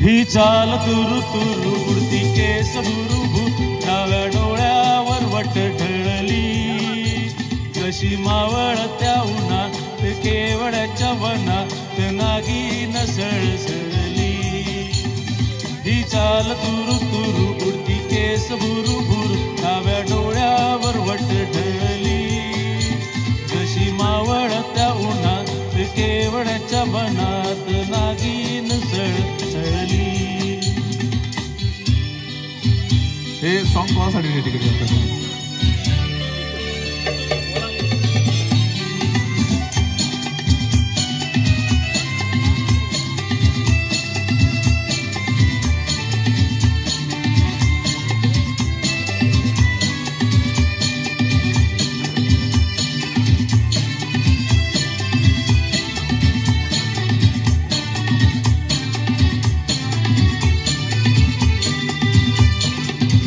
ही चाल तुरु तुरु उडती केस बुरुबुर, डाव्या डोळ्यावर वट ढळली, कशी मावळत्या उन्हात केवड्याच्या वनात नागिन सळसळली. ही चाल तुरु तुरु उडती केस बुरुबुर, डाव्या डोळ्यावर वट ढळली, कशी मावळत्या उन्हात केवड्याच्या वनात नागिन सळसळली. हे सॉन्ग कोणासाठी डेडिकेट करतात?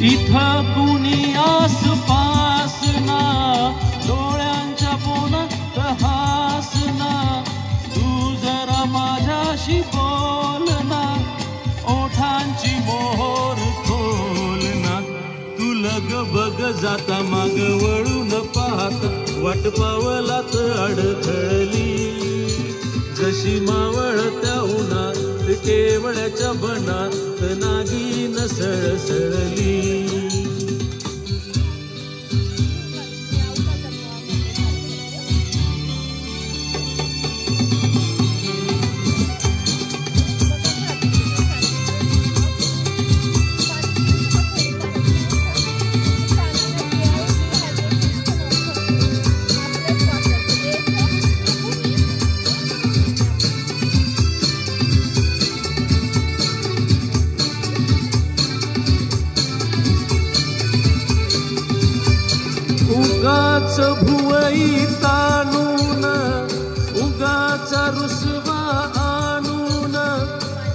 इथं कुणी आसपास ना, डोळ्यांच्या पोनात हास ना, तू जरा माझ्याशी बोल ना, ओठांची मोहर खोल ना. तू लग बग जाता माग वळून पाहत, वाट पावलात अडखळली, जशी मावळत्या उन्हात केवड्याच्या बनात नागिन सळसळली. उगाच भुवई ताणून, उगाच रुसवा आणून,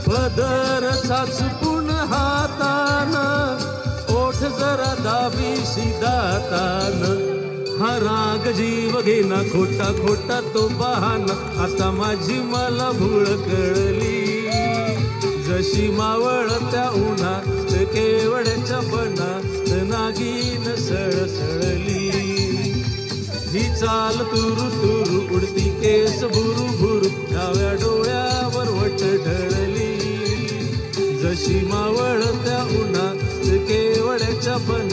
पदर साचपून हातान, ओठ जरा दाबीशी दातान. हा राग जीव घेना, खोटा खोटा तो बहाना, आता माझी मला भूळ कळली, जशी मावळत्या उन्हात केवड्याच्या बनात नागिन सळसळली. ही चाल तुरु तुरु उडती केस बुरुबुर, डाव्या डोळ्यावर वट ढळली, जशी मावळत्या उन्हात केवड्याच्या बनात